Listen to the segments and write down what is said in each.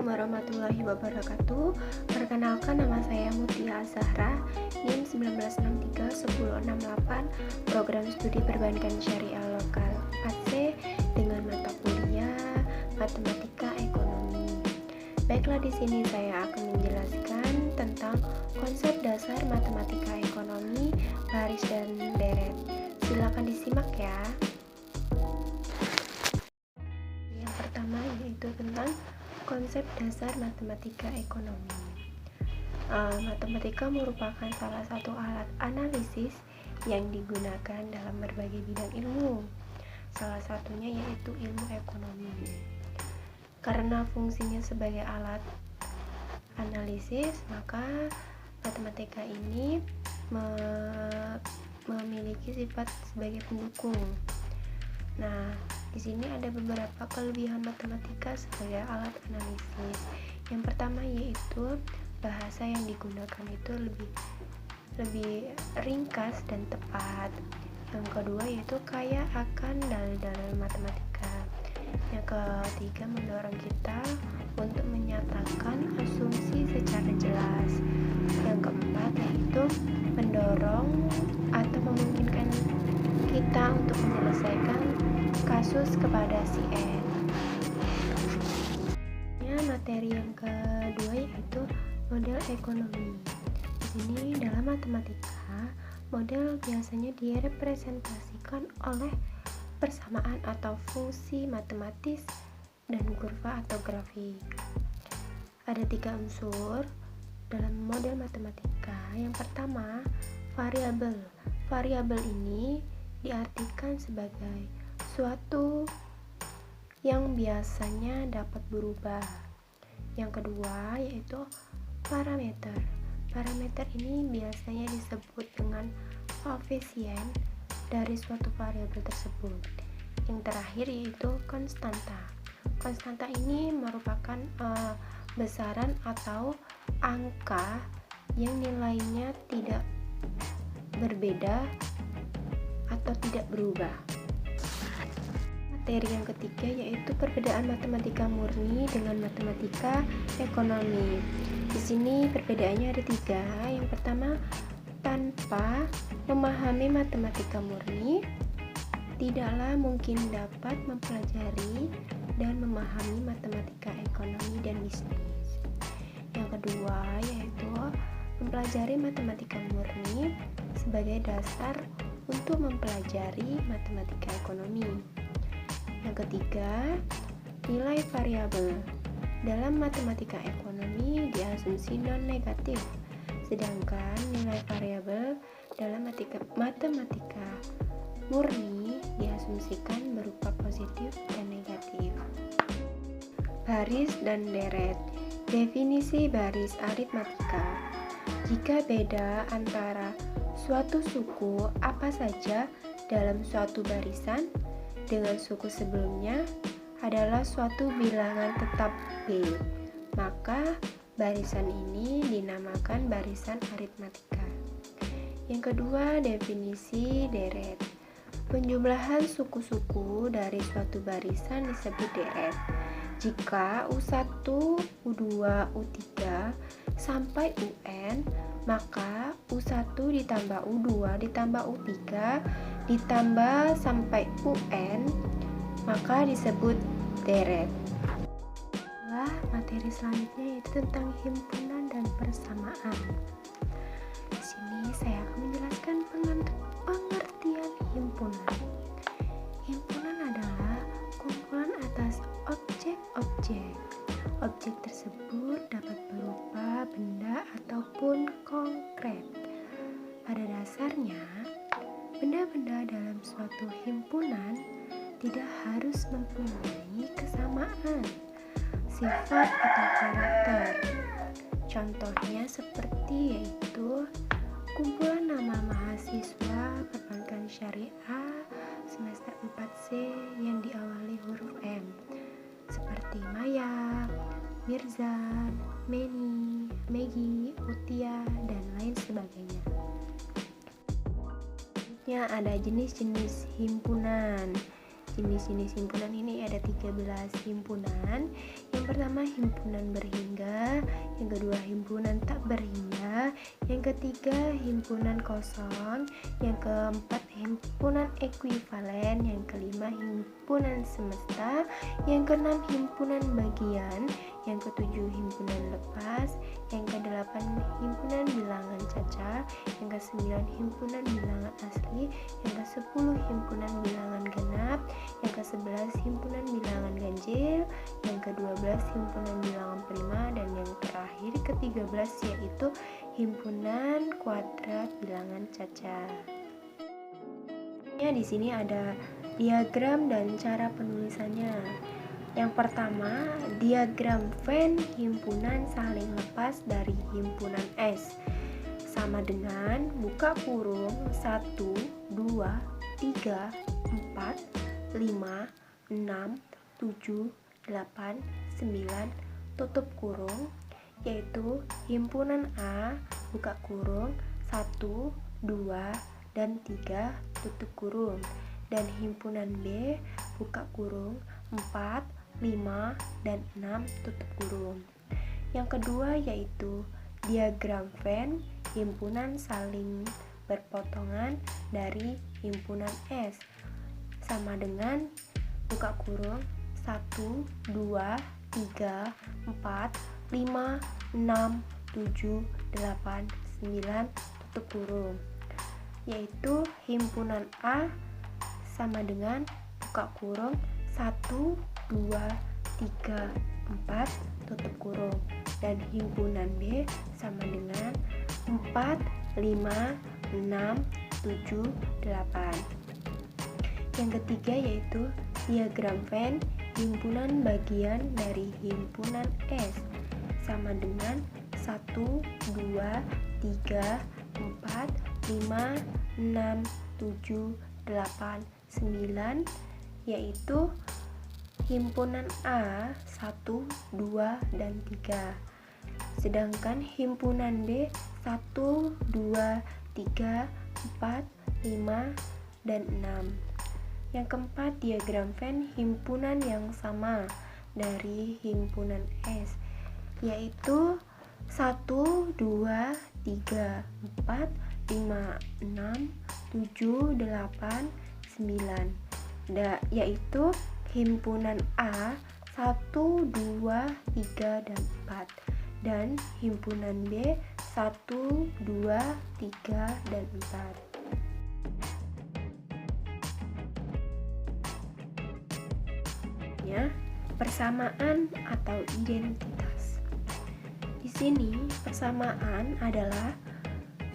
warahmatullahi wabarakatuh. Perkenalkan, nama saya Mutia Azahra, NIM 19631068, Program Studi Perbankan Syariah Lokal 4C dengan mata kuliah Matematika Ekonomi. Baiklah, di sini saya akan menjelaskan tentang konsep dasar matematika ekonomi, baris dan deret. Silakan disimak ya. Yang pertama yaitu tentang konsep dasar matematika ekonomi. Matematika merupakan salah satu alat analisis yang digunakan dalam berbagai bidang ilmu. Salah satunya yaitu ilmu ekonomi. Karena fungsinya sebagai alat analisis, maka matematika ini memiliki sifat sebagai pendukung. Nah, di sini ada beberapa kelebihan matematika sebagai alat analisis. Yang pertama yaitu bahasa yang digunakan itu lebih ringkas dan tepat. Yang kedua yaitu kaya akan dalil-dalil matematika. Yang ketiga, mendorong kita untuk menyatakan asumsi secara jelas. Yang keempat yaitu mendorong atau memungkinkan kita untuk menyelesaikan kasus kepada si N. Materi yang kedua yaitu model ekonomi. Di sini dalam matematika, model biasanya direpresentasikan oleh persamaan atau fungsi matematis dan kurva atau grafik. Ada 3 unsur dalam model matematika. Yang pertama, variabel. Variabel ini diartikan sebagai suatu yang biasanya dapat berubah. Yang kedua yaitu parameter. Parameter ini biasanya disebut dengan koefisien dari suatu variabel tersebut. Yang terakhir yaitu konstanta. Konstanta ini merupakan besaran atau angka yang nilainya tidak berbeda atau tidak berubah. Materi yang ketiga yaitu perbedaan matematika murni dengan matematika ekonomi. Di sini perbedaannya ada 3. Yang pertama, tanpa memahami matematika murni, tidaklah mungkin dapat mempelajari dan memahami matematika ekonomi dan bisnis. Yang kedua yaitu mempelajari matematika murni sebagai dasar untuk mempelajari matematika ekonomi. Yang ketiga, nilai variabel. Dalam matematika ekonomi diasumsi non-negatif, sedangkan nilai variabel dalam matematika murni diasumsikan berupa positif dan negatif. Baris dan deret. Definisi baris aritmatika. Jika beda antara suatu suku apa saja dalam suatu barisan dengan suku sebelumnya adalah suatu bilangan tetap B, maka barisan ini dinamakan barisan aritmatika. Yang kedua, definisi deret. Penjumlahan suku-suku dari suatu barisan disebut deret. Jika U1, U2, U3 sampai UN, maka U1 ditambah U2 ditambah U3 ditambah sampai UN, maka disebut deret. Materi selanjutnya yaitu tentang himpunan dan persamaan. Di sini saya akan menjelaskan pengertian himpunan. Himpunan adalah kumpulan atas objek-objek. Objek tersebut dapat berupa benda ataupun konkret. Pada dasarnya, benda-benda dalam suatu himpunan tidak harus mempunyai kesamaan sifat atau karakter. Contohnya seperti yaitu kumpulan nama mahasiswa perbankan syariah semester 4C yang diawali huruf M, seperti Maya, Mirzan, Meni, Megi, Utia, dan lain sebagainya. Selanjutnya ada jenis-jenis himpunan. Jenis-jenis himpunan ini ada 13 himpunan. Yang Yang pertama himpunan berhingga, yang kedua himpunan tak berhingga, yang ketiga himpunan kosong, yang keempat himpunan ekuivalen, yang kelima himpunan semesta, yang keenam himpunan bagian, yang ketujuh himpunan lepas, yang kedelapan himpunan bilangan caca, yang kesembilan himpunan bilangan asli, yang kesepuluh himpunan bilangan genap, yang kesebelas himpunan bilangan ganjil, yang ke-12 himpunan bilangan prima, dan yang terakhir ke-13 yaitu himpunan kuadrat bilangan caca. Di sini ada diagram dan cara penulisannya. Yang pertama, diagram Venn himpunan saling lepas dari himpunan S sama dengan buka kurung 1, 2, 3, 4, 5, 6, 7, 8, 9 tutup kurung, yaitu himpunan A buka kurung 1, 2, dan 3 tutup kurung, dan himpunan B buka kurung 4, 5, dan 6 tutup kurung. Yang kedua yaitu diagram Venn himpunan saling berpotongan dari himpunan S sama dengan buka kurung 1, 2, 3, 4, 5, 6, 7, 8, 9 tutup kurung, yaitu himpunan A sama dengan buka kurung 1, 2, 3, 4 tutup kurung, dan himpunan B sama dengan 4, 5, 6, 7, 8. Yang ketiga yaitu diagram Venn himpunan bagian dari himpunan S sama dengan 1, 2, 3, 4, 5, 6, 7, 8, 9, yaitu himpunan A 1, 2, dan 3. Sedangkan himpunan B 1, 2, 3, 4, 5, dan 6. Yang keempat, diagram Venn himpunan yang sama dari himpunan S, yaitu 1, 2, 3, 4, 5, 6, 7, 8, 9, yaitu himpunan A 1, 2, 3, dan 4, dan himpunan B 1, 2, 3, dan 4. Persamaan atau identitas. Di sini persamaan adalah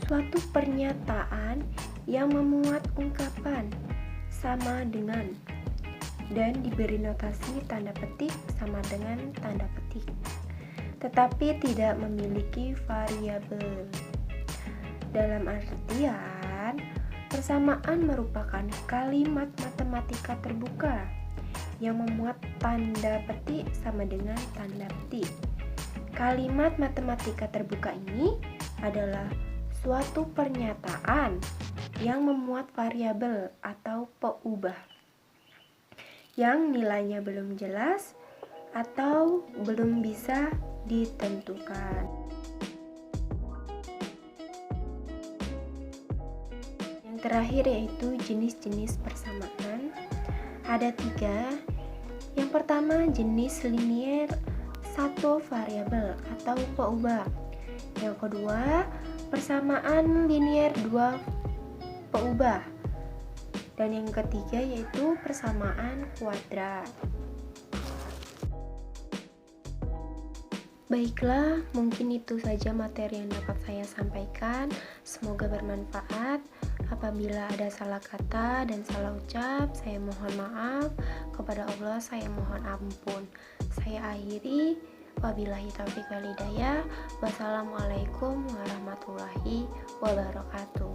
suatu pernyataan yang memuat ungkapan sama dengan dan diberi notasi tanda petik sama dengan tanda petik, tetapi tidak memiliki variabel. Dalam artian, persamaan merupakan kalimat matematika terbuka yang memuat tanda petik sama dengan tanda petik. Kalimat matematika terbuka ini adalah suatu pernyataan yang memuat variabel atau peubah yang nilainya belum jelas atau belum bisa ditentukan. Yang terakhir yaitu jenis-jenis persamaan. Ada 3. Yang pertama jenis linier satu variabel atau peubah. Yang kedua persamaan linier 2 peubah. Dan yang ketiga yaitu persamaan kuadrat. Baiklah, mungkin itu saja materi yang dapat saya sampaikan. Semoga bermanfaat. Apabila ada salah kata dan salah ucap, saya mohon maaf. Kepada Allah saya mohon ampun. Saya akhiri. Wabillahi taufiq wal hidayah. Wassalamualaikum warahmatullahi wabarakatuh.